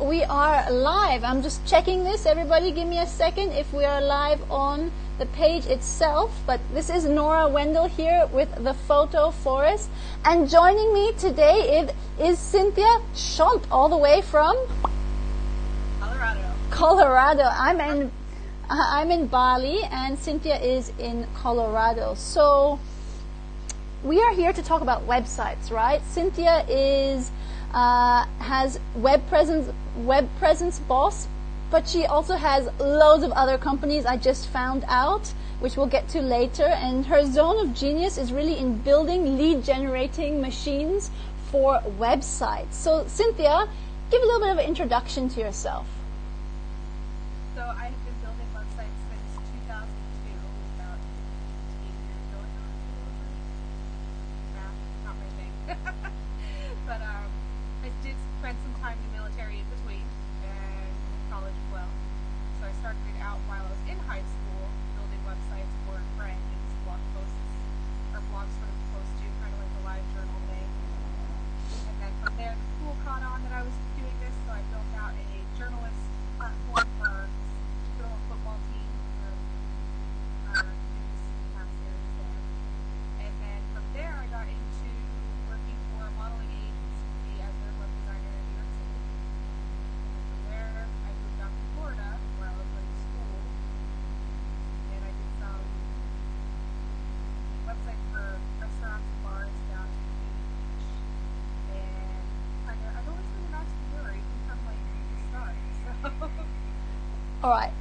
we are live. I'm just checking this. Everybody give me a second if we are live on the page itself. But this is Nora Wendel here with the photo forest. And joining me today is Cynthia Schomp, all the way from Colorado. I'm in Bali and Cynthia is in Colorado. So we are here to talk about websites, right? Cynthia has web presence boss, but she also has loads of other companies I just found out, which we'll get to later. And her zone of genius is really in building lead generating machines for websites. So Cynthia, give a little bit of an introduction to yourself. So I have been building websites since 2002, about 8 years ago. Not my thing. But I did spend some time in the military in between, and college as well. So I started it out while I was in high school, building websites for friends, blog posts, or blogs for them to post to, kind of like a live journal thing. And then from there, the school caught on that I was doing this, so I built out a journalist platform for a football team, newscasters there. And then from there, I got into working for a modeling agency as their web designer in New York City. And from there, I moved out to Florida where I was going to school, and I did some websites for restaurants and bars down to the beach. And I've always been an entrepreneur, even from like the start. So. All right.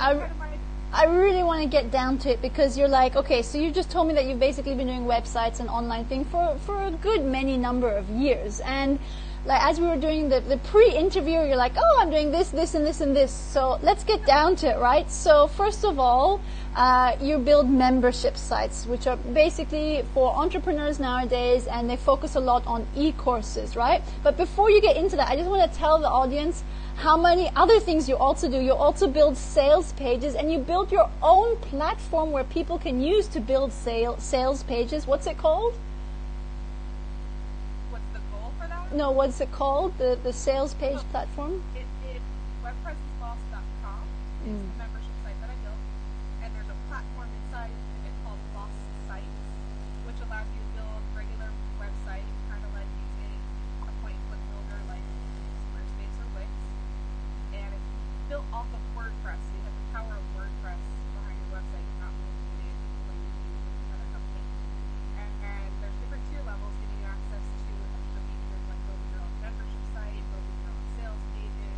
I really want to get down to it because you're like, okay, so you just told me that you've basically been doing websites and online thing for a good many number of years. And like as we were doing the pre-interview, you're like, oh, I'm doing this, this, and this, and this. So let's get down to it, right? So first of all, you build membership sites, which are basically for entrepreneurs nowadays, and they focus a lot on e-courses, right? But before you get into that, I just want to tell the audience how many other things you also do. You also build sales pages, and you build your own platform where people can use to build sales pages. What's it called? What's the goal for that? No, what's it called? The sales page platform? It's webpresenceboss.com. It's the membership site that I built. And there's a platform inside of it called Boss Sites, which allows you to build regular websites, kind of like using a point-and-click builder like Squarespace or Wix. And it's built off of WordPress, so you have the power of WordPress behind your website. You're not limited like you do with another company. And there's different tier levels giving you access to extra features like building your own membership site, building your own sales pages,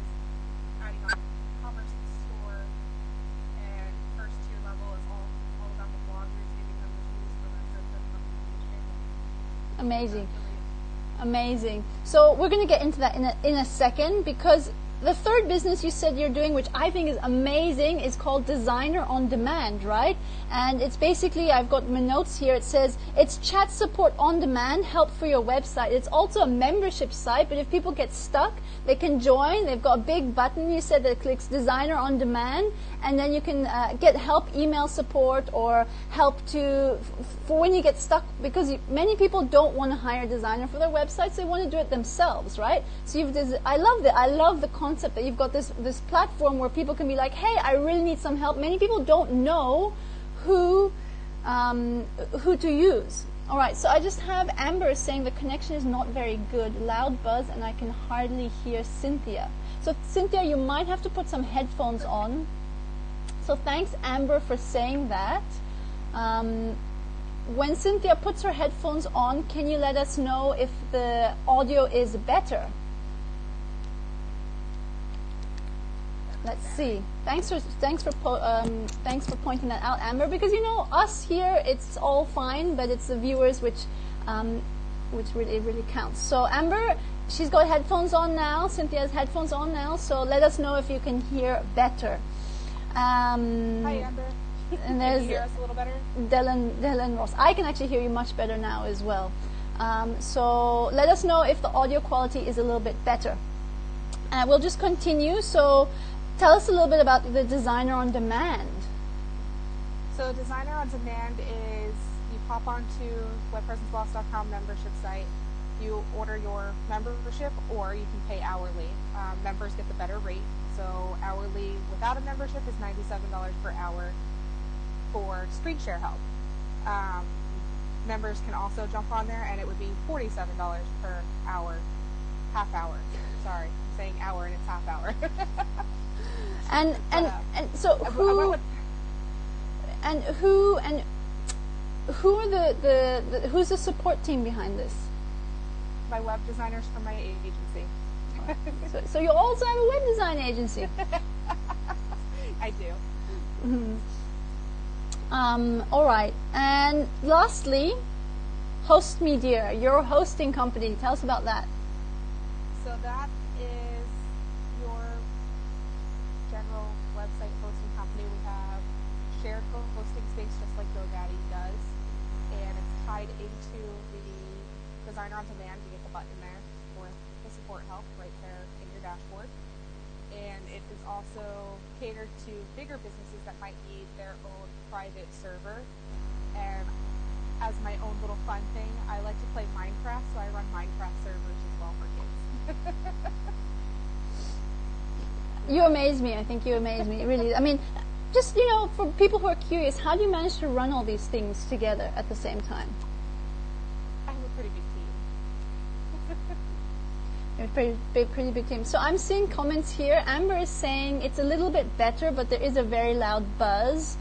adding on commerce to the store. And first tier level is all about the bloggers giving them the tools for their search engine optimization. Amazing. Amazing. So we're going to get into that in a second, because the third business you said you're doing, which I think is amazing, is called Designer on Demand, right? And it's basically, I've got my notes here, it says it's chat support on demand, help for your website. It's also a membership site, but if people get stuck, they can join. They've got a big button, you said, that clicks Designer on Demand, and then you can get help, email support, or help for when you get stuck, because many people don't want to hire a designer for their websites. They want to do it themselves, right? So I love the concept that you've got this platform where people can be like, hey, I really need some help. Many people don't know who to use. All right, so I just have Amber saying the connection is not very good, loud buzz, and I can hardly hear Cynthia. So Cynthia, you might have to put some headphones on. So thanks, Amber, for saying that. When Cynthia puts her headphones on, can you let us know if the audio is better? Let's see. Thanks for pointing that out, Amber. Because us here, it's all fine, but it's the viewers which really counts. So Amber, she's got headphones on now. Cynthia has headphones on now. So let us know if you can hear better. Hi, Amber. And there's can you hear us a little better? Dylan Ross. I can actually hear you much better now as well. So let us know if the audio quality is a little bit better. We'll just continue. So tell us a little bit about the Designer on Demand. So Designer on Demand is you pop onto webpresenceboss.com membership site, you order your membership, or you can pay hourly. Members get the better rate. So hourly without a membership is $97 per hour for screen share help. Members can also jump on there, and it would be $47 per hour, half hour. Sorry, I'm saying hour and it's half hour. and so who are the who's the support team behind this? My web designers from my agency. So you also have a web design agency. I do. Mm-hmm. All right. And lastly, Host Media, your hosting company. Tell us about that. So that is your general website hosting company. We have shared hosting space just like GoDaddy does. And it's tied into the Designer on Demand. You get the button there with the support help right there in your dashboard. And it is also catered to bigger businesses that might need their own private server. And as my own little fun thing, I like to play Minecraft, so I run Minecraft servers as well for kids. You amaze me. I think you amaze me, really. I mean, just, for people who are curious, how do you manage to run all these things together at the same time? I have a pretty big team. Pretty big team. So I'm seeing comments here. Amber is saying it's a little bit better, but there is a very loud buzz.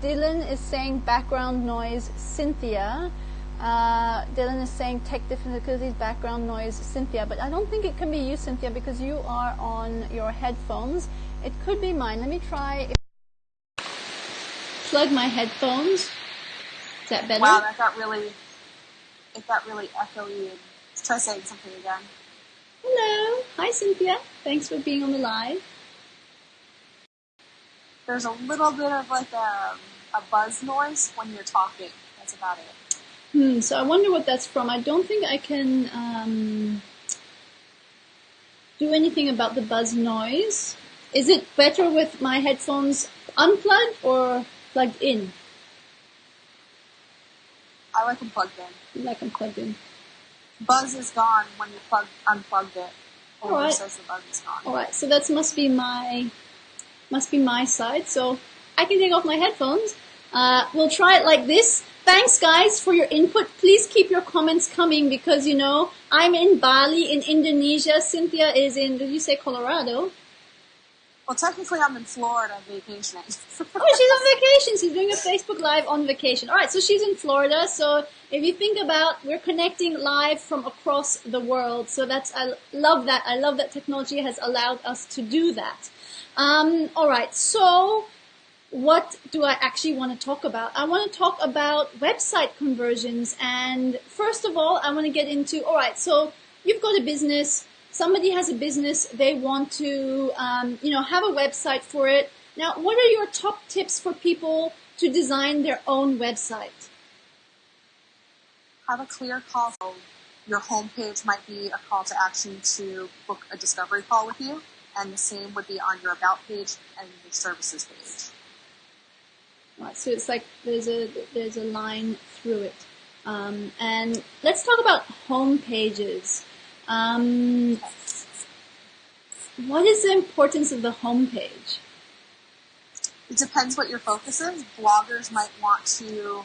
Dylan is saying background noise, Cynthia. Dylan is saying tech difficulties, background noise, Cynthia. But I don't think it can be you, Cynthia, because you are on your headphones. It could be mine. Let me try. Plug my headphones. Is that better? Wow, it got really echoey. Let's try saying something again. Hello. Hi, Cynthia. Thanks for being on the live. There's a little bit of like a buzz noise when you're talking. That's about it. So I wonder what that's from. I don't think I can do anything about the buzz noise. Is it better with my headphones unplugged or plugged in? I like them plugged in. You like them plugged in. Buzz is gone when you unplugged it. All right. Says the buzz is gone. All right. So that must be my side. So I can take off my headphones. We'll try it like this. Thanks, guys, for your input. Please keep your comments coming because, I'm in Bali in Indonesia. Cynthia is in, did you say Colorado? Well, technically, I'm in Florida vacationing. Oh, she's on vacation. She's doing a Facebook Live on vacation. All right, so she's in Florida. So if you think about, we're connecting live from across the world. So I love that. I love that technology has allowed us to do that. All right, so what do I actually want to talk about? I want to talk about website conversions. And first of all, I want to get into, all right, so you've got a business. Somebody has a business, they want to, have a website for it. Now, what are your top tips for people to design their own website? Have a clear call. Your homepage might be a call to action to book a discovery call with you, and the same would be on your about page and your services page. All right, so it's like there's a line through it. And let's talk about home pages. What is the importance of the homepage? It depends what your focus is. Bloggers might want to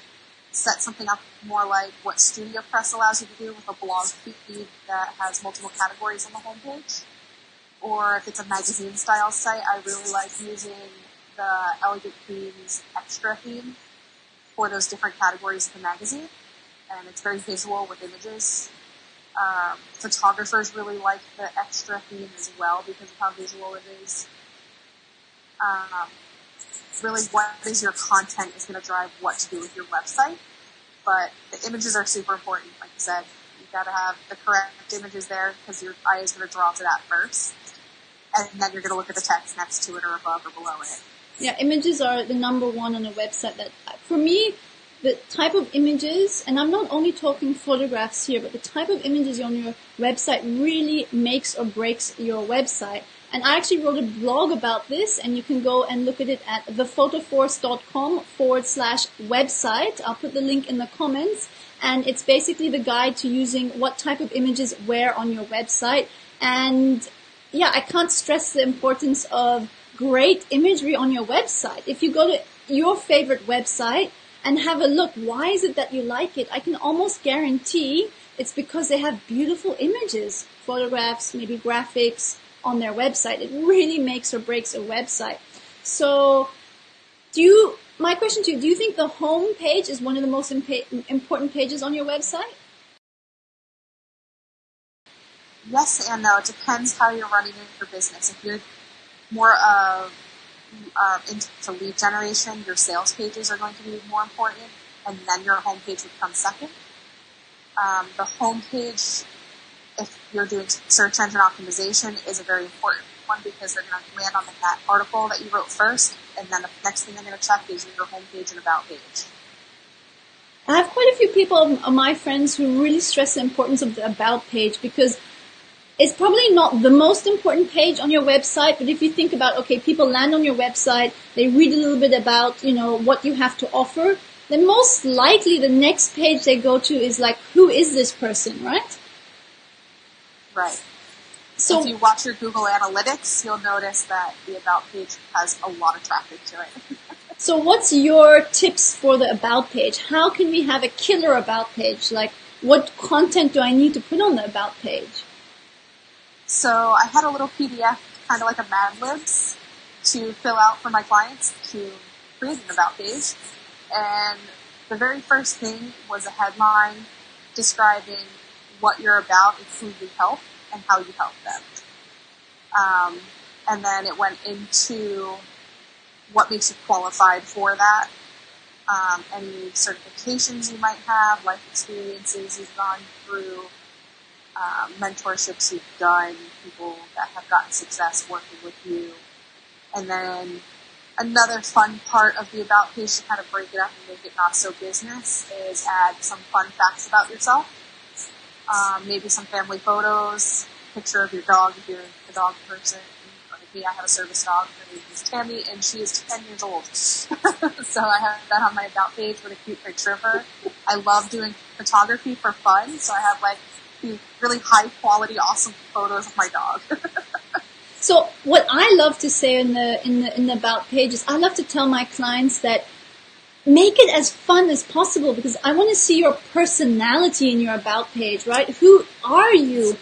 set something up more like what StudioPress allows you to do with a blog feed that has multiple categories on the homepage. Or if it's a magazine style site, I really like using the Elegant Themes Extra theme for those different categories of the magazine. And it's very visual with images. Photographers really like the extra theme as well because of how visual it is. Really, what is your content is going to drive what to do with your website. But the images are super important. Like you said, you've got to have the correct images there because your eye is going to draw to that first. And then you're going to look at the text next to it or above or below it. Yeah, images are the number one on a website. That, for me, the type of images, and I'm not only talking photographs here, but the type of images on your website really makes or breaks your website. And I actually wrote a blog about this, and you can go and look at it at thephotoforce.com/website. I'll put the link in the comments, and it's basically the guide to using what type of images where on your website. And yeah, I can't stress the importance of great imagery on your website. If you go to your favorite website and have a look, why is it that you like it? I can almost guarantee it's because they have beautiful images, photographs, maybe graphics on their website. It really makes or breaks a website. So my question to you, do you think the home page is one of the most important pages on your website? Yes and no. It depends how you're running your business. If you're more into lead generation, your sales pages are going to be more important, and then your home page would come second. The home page, if you're doing search engine optimization, is a very important one because they're going to land on that article that you wrote first, and then the next thing they're going to check is your home page and about page. I have quite a few people of my friends who really stress the importance of the about page because it's probably not the most important page on your website, but if you think about, okay, people land on your website, they read a little bit about, what you have to offer, then most likely the next page they go to is like, who is this person, right? Right. So if you watch your Google Analytics, you'll notice that the About page has a lot of traffic to it. So what's your tips for the About page? How can we have a killer About page? Like, what content do I need to put on the About page? So I had a little PDF, kind of like a Mad Libs, to fill out for my clients to create an About page. And the very first thing was a headline describing what you're about and who you help and how you help them. And then it went into what makes you qualified for that, any certifications you might have, life experiences you've gone through, mentorships you've done, people that have gotten success working with you. And then another fun part of the About page to kind of break it up and make it not so business is add some fun facts about yourself. Maybe some family photos, picture of your dog if you're a dog person. Like me, I have a service dog. Her name is Tammy, and she is 10 years old. So I have that on my About page with a cute picture of her. I love doing photography for fun, so I have like these really high quality, awesome photos of my dog. So what I love to say in the About page is I love to tell my clients that make it as fun as possible because I want to see your personality in your About page, right? Who are you?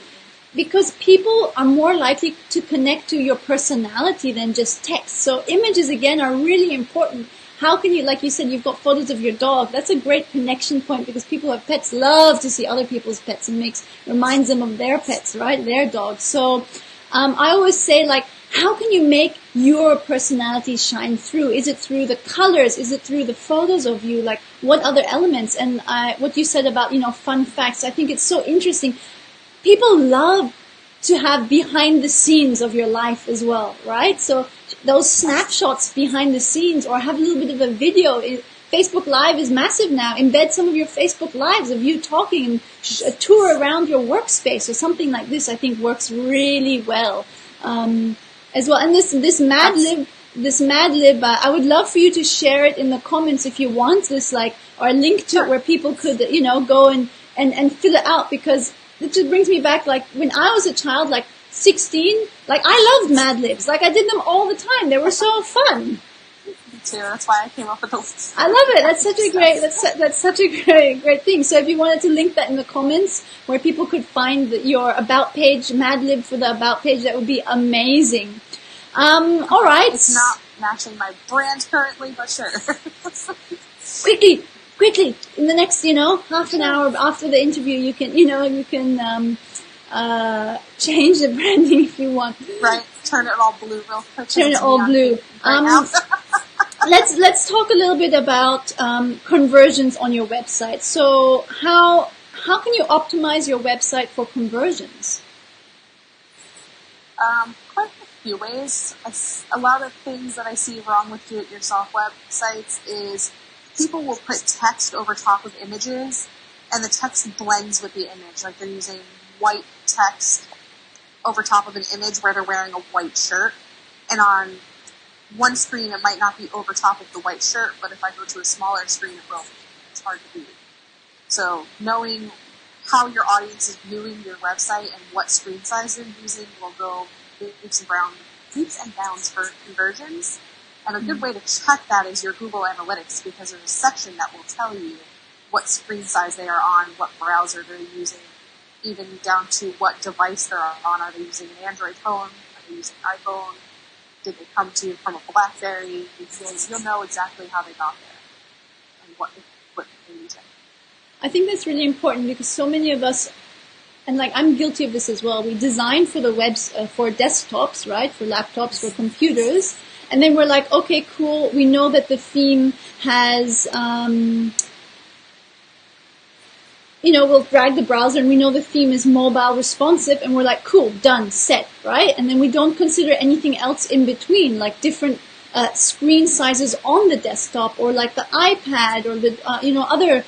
Because people are more likely to connect to your personality than just text. So images, again, are really important. How can you, like you said, you've got photos of your dog. That's a great connection point because people who have pets love to see other people's pets and reminds them of their pets, right? Their dogs. So I always say, like, how can you make your personality shine through? Is it through the colors? Is it through the photos of you? Like, what other elements? And what you said about, fun facts, I think it's so interesting. People love to have behind the scenes of your life as well, right? So those snapshots behind the scenes or have a little bit of a video. Facebook Live is massive now. Embed some of your Facebook Lives of you talking and a tour around your workspace or something like this, I think works really well. As well, and this Mad Lib, I would love for you to share it in the comments if you want this, or a link to it where people could, go and fill it out because it just brings me back, when I was a child, 16, I loved Mad Libs, I did them all the time. They were so fun. Me too. That's why I came up with those. I love it. That's such a great. That's such a great thing. So if you wanted to link that in the comments where people could find your About page, Mad Lib for the About page, that would be amazing. All right. It's not matching my brand currently, but sure. Quickly. In the next, half an hour after the interview, you can change the branding if you want. Right. Turn it all blue real quick. Turn it all blue. Let's talk a little bit about conversions on your website. So how can you optimize your website for conversions? Quite a few ways. A lot of things that I see wrong with do-it-yourself websites is people will put text over top of images, and the text blends with the image. Like they're using white text over top of an image where they're wearing a white shirt. And on one screen, it might not be over top of the white shirt, but if I go to a smaller screen, it will. It's hard to read. So knowing how your audience is viewing your website and what screen size they're using will go leaps and bounds for conversions. And a good way to check that is your Google Analytics, because there's a section that will tell you what screen size they are on, what browser they're using, even down to what device they're on. Are they using an Android phone? Are they using an iPhone? Did they come to you from a BlackBerry? You'll know exactly how they got there and what they're using. I think that's really important because so many of us, and like I'm guilty of this as well, we design for the webs, for desktops, right? For laptops, for computers. And then we're like, okay, cool. We know that the theme has, we'll drag the browser and we know the theme is mobile responsive and we're like, cool, done, set, right? And then we don't consider anything else in between, like different screen sizes on the desktop or like the iPad or the, other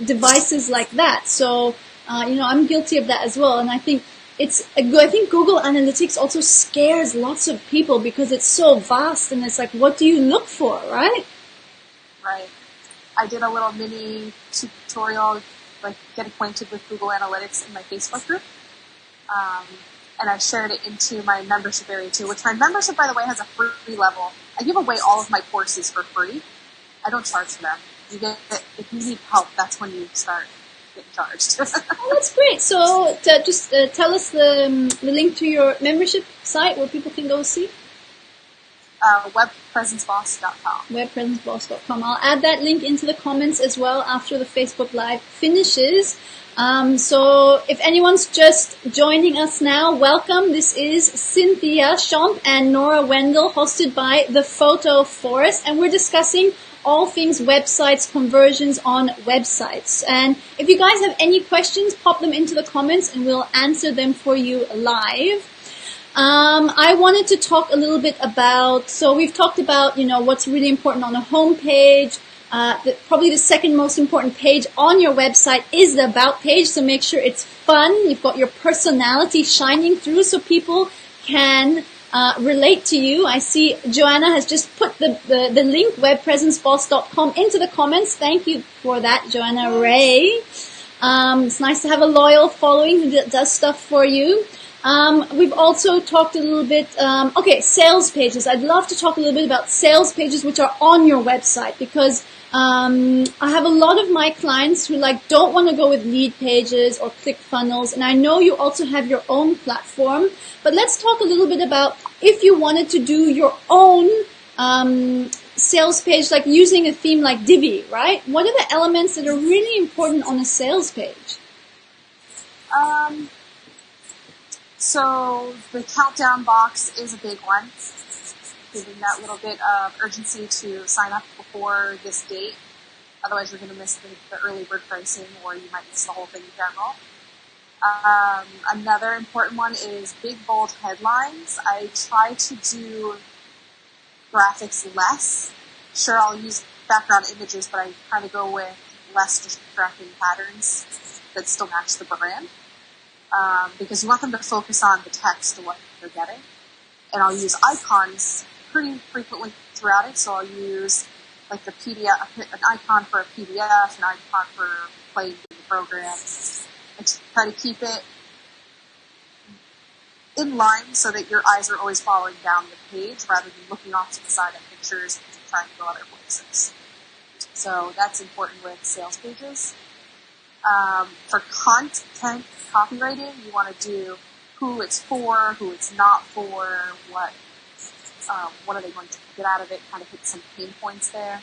devices like that. So, I'm guilty of that as well. And I think I think Google Analytics also scares lots of people because it's so vast and it's like, what do you look for, right? Right. I did a little mini tutorial, like get acquainted with Google Analytics in my Facebook group. And I shared it into my membership area too, which my membership, by the way, has a free level. I give away all of my courses for free. I don't charge for them. If you need help, that's when you start getting charged. Oh, that's great. So just tell us the link to your membership site where people can go see. Webpresenceboss.com. Webpresenceboss.com. I'll add that link into the comments as well after the Facebook Live finishes. So if anyone's just joining us now, welcome. This is Cynthia Schomp and Nora Wendel, hosted by The Photo Forest, and we're discussing all things websites, conversions on websites. And if you guys have any questions, pop them into the comments and we'll answer them for you live. I wanted to talk a little bit about, so we've talked about, what's really important on a home page. Probably the second most important page on your website is the About page, so make sure it's fun. You've got your personality shining through so people can relate to you. I see Joanna has just put the link, webpresenceboss.com, into the comments. Thank you for that, Joanna Ray. It's nice to have a loyal following who does stuff for you. We've also talked a little bit, sales pages. I'd love to talk a little bit about sales pages which are on your website because I have a lot of my clients who don't want to go with lead pages or ClickFunnels, and I know you also have your own platform. But let's talk a little bit about if you wanted to do your own sales page, like using a theme like Divi, right? What are the elements that are really important on a sales page? So the countdown box is a big one, giving that little bit of urgency to sign up before this date. Otherwise, you're going to miss the early bird pricing, or you might miss the whole thing in general. Another important one is big, bold headlines. I try to do graphics less. Sure, I'll use background images, but I kind of go with less distracting patterns that still match the brand. Because you want them to focus on the text of what they're getting. And I'll use icons pretty frequently throughout it. So I'll use like the PDF, an icon for a PDF, an icon for playing the program, and try to keep it in line so that your eyes are always following down the page rather than looking off to the side at pictures and trying to go other places. So that's important with sales pages. For content copywriting, you want to do who it's for, who it's not for, what are they going to get out of it, kind of hit some pain points there.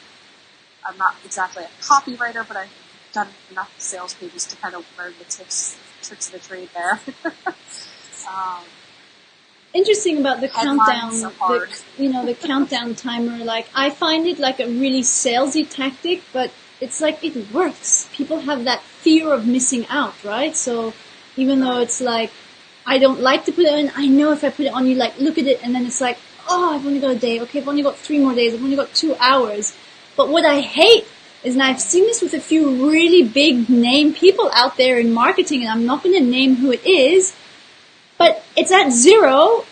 I'm not exactly a copywriter, but I've done enough sales pages to kind of learn the tricks of the trade there. Interesting about the countdown, the countdown timer. Like, I find it like a really salesy tactic, but it's like it works. People have that fear of missing out, right? So even though it's like, I don't like to put it in, I know if I put it on, you look at it and then it's like, oh, I've only got a day. Okay, I've only got 3 more days. I've only got 2 hours. But what I hate is, and I've seen this with a few really big name people out there in marketing, and I'm not going to name who it is, but it's at 0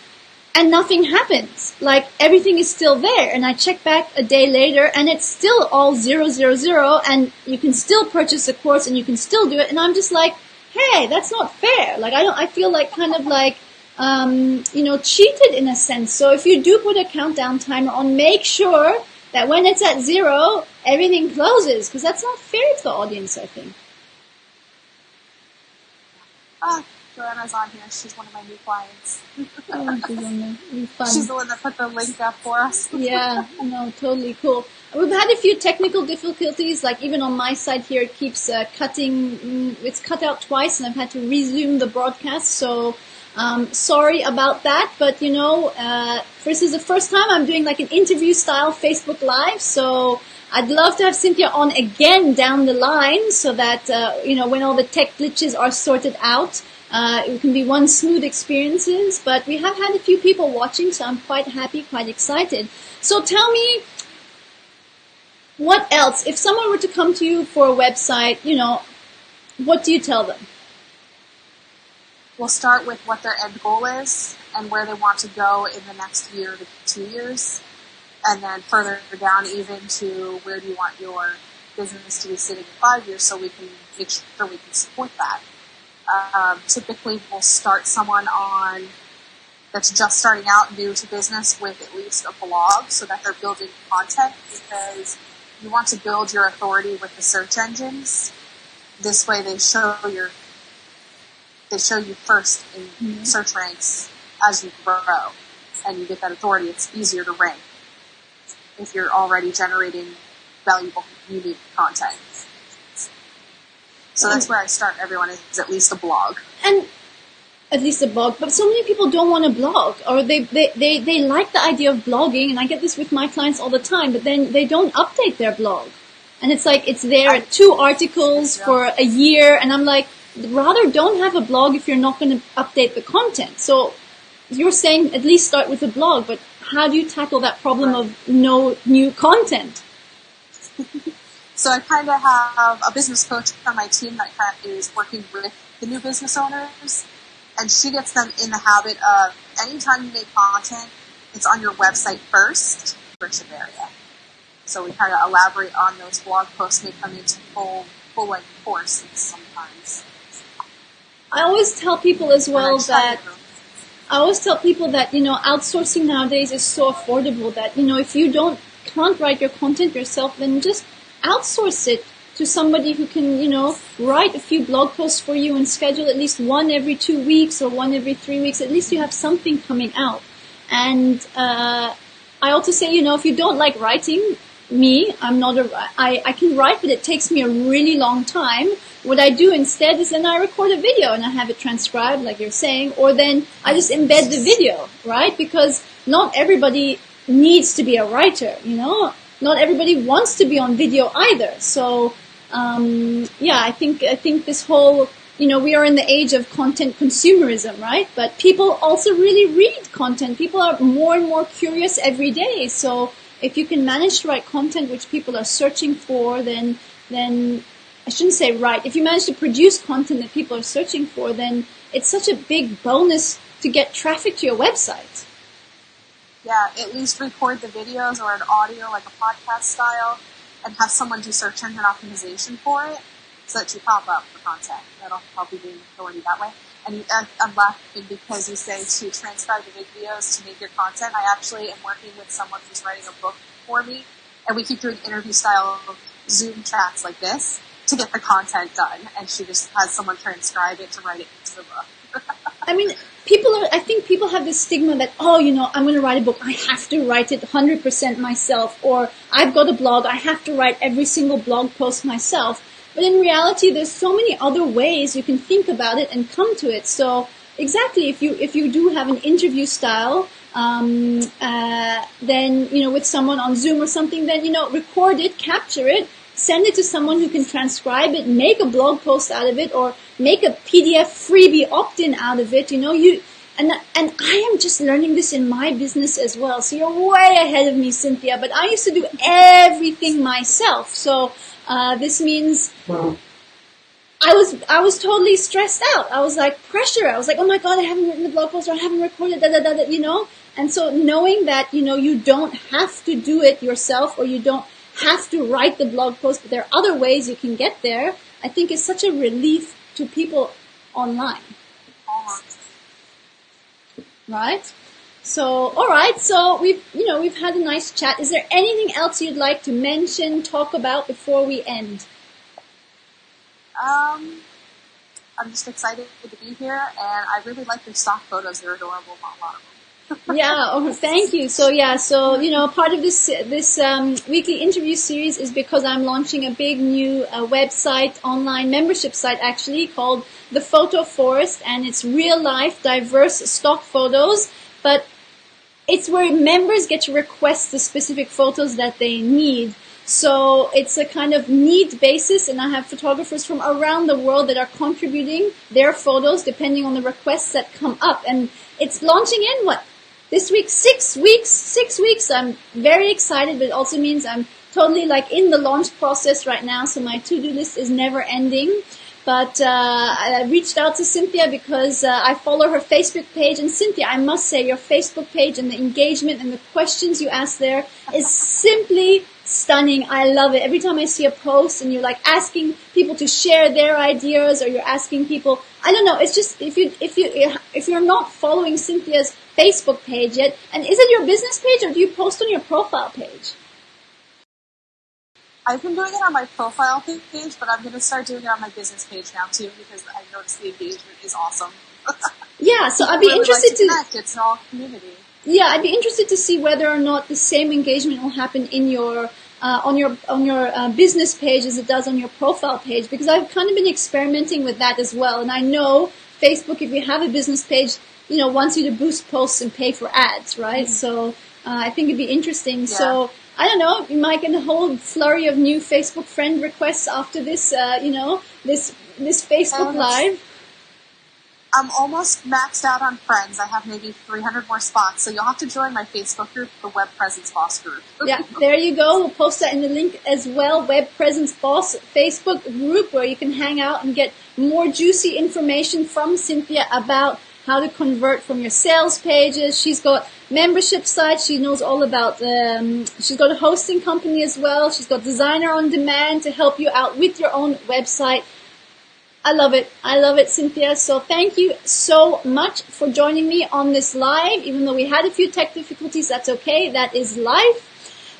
and nothing happens. Like, everything is still there, and I check back a day later and it's still all 0, 0, 0, and you can still purchase the course and you can still do it, and I'm just like, hey, that's not fair. Like, I feel like kind of like, cheated in a sense. So if you do put a countdown timer on, make sure that when it's at 0, everything closes, because that's not fair to the audience, I think. Joanna's on here. She's one of my new clients. Oh, she's on there. Really fun. She's the one that put the link up for us. Yeah, no, totally cool. We've had a few technical difficulties, like even on my side here, it keeps cutting. It's cut out twice, and I've had to resume the broadcast, so sorry about that. But, this is the first time I'm doing like an interview-style Facebook Live, so I'd love to have Cynthia on again down the line so that, when all the tech glitches are sorted out, it can be one smooth experiences. But we have had a few people watching, so I'm quite happy, quite excited. So tell me, what else? If someone were to come to you for a website, what do you tell them? We'll start with what their end goal is and where they want to go in the next year to 2 years. And then further down even to where do you want your business to be sitting in 5 years, so we can make sure we can support that. Typically, we'll start someone on that's just starting out new to business with at least a blog so that they're building content, because you want to build your authority with the search engines. This way they show you first in search ranks as you grow and you get that authority. It's easier to rank if you're already generating valuable, unique content. So that's where I start everyone, is at least a blog. And at least a blog, but so many people don't want to blog, or they like the idea of blogging, and I get this with my clients all the time, but then they don't update their blog. And it's like, it's there, 2 articles for a year, and I'm like, rather don't have a blog if you're not going to update the content. So you're saying at least start with a blog, but how do you tackle that problem of no new content? So I kind of have a business coach on my team that is working with the new business owners, and she gets them in the habit of anytime you make content, it's on your website first, membership area. So we kind of elaborate on those blog posts, make them into full-length courses sometimes. I always tell people as well that outsourcing nowadays is so affordable that, if you can't write your content yourself, then just outsource it to somebody who can, write a few blog posts for you and schedule at least one every 2 weeks or one every 3 weeks. At least you have something coming out. And I also say, if you don't like writing, I can write, but it takes me a really long time. What I do instead is then I record a video and I have it transcribed, like you're saying, or then I just embed the video, right? Because not everybody needs to be a writer, Not everybody wants to be on video either. So, I think this whole, we are in the age of content consumerism, right? But people also really read content. People are more and more curious every day. So if you can manage to write content which people are searching for, then I shouldn't say write. If you manage to produce content that people are searching for, then it's such a big bonus to get traffic to your website. Yeah, at least record the videos or an audio like a podcast style and have someone do search engine optimization for it so that you pop up for content. That'll help you gain authority that way. And I'm laughing because you say to transcribe the videos to make your content. I actually am working with someone who's writing a book for me, and we keep doing interview style Zoom chats like this to get the content done, and she just has someone transcribe it to write it into the book. I mean, I think people have this stigma that, I'm going to write a book. I have to write it 100% myself. Or I've got a blog. I have to write every single blog post myself. But in reality, there's so many other ways you can think about it and come to it. So exactly, if you do have an interview style, then, with someone on Zoom or something, then, record it, capture it, send it to someone who can transcribe it, make a blog post out of it, or make a PDF freebie opt-in out of it, and And I am just learning this in my business as well. So you're way ahead of me, Cynthia. But I used to do everything myself. So this means I was totally stressed out. I was like pressure. I was like, oh my God, I haven't written the blog post, or I haven't recorded, you know. And so knowing that, you know, you don't have to do it yourself, or you don't have to write the blog post, but there are other ways you can get there, I think is such a relief to people online. Right? So, all right. So we've had a nice chat. Is there anything else you'd like to mention, talk about before we end? I'm just excited to be here, and I really like your stock photos. They're adorable, a lot of them. Yeah. Oh, thank you. So you know, part of this weekly interview series is because I'm launching a big new website, online membership site actually, called The Photo Forest, and it's real life, diverse stock photos, but it's where members get to request the specific photos that they need. So it's a kind of need basis, and I have photographers from around the world that are contributing their photos depending on the requests that come up. And it's launching in this week, 6 weeks. 6 weeks. I'm very excited, but it also means I'm totally like in the launch process right now. So my to-do list is never ending. But I reached out to Cynthia because I follow her Facebook page. And Cynthia, I must say, your Facebook page and the engagement and the questions you ask there is simply stunning. I love it. Every time I see a post and you're like asking people to share their ideas, or you're asking people, I don't know, it's just if you're not following Cynthia's Facebook page yet, and is it your business page, or do you post on your profile page? I've been doing it on my profile page, but I'm going to start doing it on my business page now too, because I noticed the engagement is awesome. Yeah, so I'd be interested to connect. It's an all community. Yeah, I'd be interested to see whether or not the same engagement will happen in your on your business page as it does on your profile page, because I've kind of been experimenting with that as well. And I know Facebook, if you have a business page, you know, wants you to boost posts and pay for ads, right? Mm-hmm. So I think it'd be interesting. Yeah. So I don't know, you might get a whole flurry of new Facebook friend requests after this, this Facebook Live. I'm almost maxed out on friends. I have maybe 300 more spots, so you'll have to join my Facebook group, the Web Presence Boss group. Yeah, there you go. We'll post that in the link as well, Web Presence Boss Facebook group, where you can hang out and get more juicy information from Cynthia about how to convert from your sales pages. She's got membership sites. She knows all about she's got a hosting company as well. She's got Designer on Demand to help you out with your own website. I love it. I love it, Cynthia. So thank you so much for joining me on this live. Even though we had a few tech difficulties, that's okay. That is life.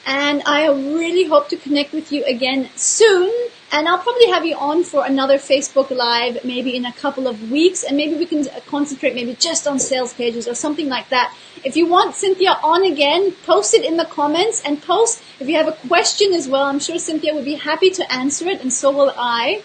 And I really hope to connect with you again soon. And I'll probably have you on for another Facebook Live maybe in a couple of weeks. And maybe we can concentrate maybe just on sales pages or something like that. If you want Cynthia on again, post it in the comments, and post if you have a question as well. I'm sure Cynthia would be happy to answer it, and so will I.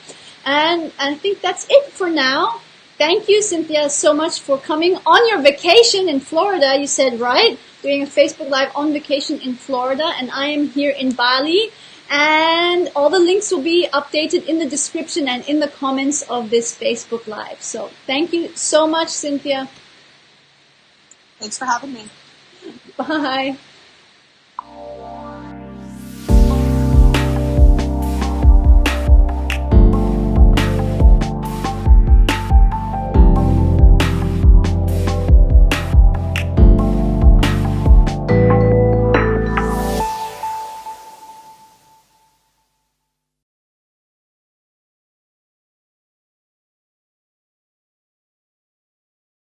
And I think that's it for now. Thank you, Cynthia, so much for coming on your vacation in Florida. You said, right? Doing a Facebook Live on vacation in Florida. And I am here in Bali. And all the links will be updated in the description and in the comments of this Facebook Live. So thank you so much, Cynthia. Thanks for having me. Bye.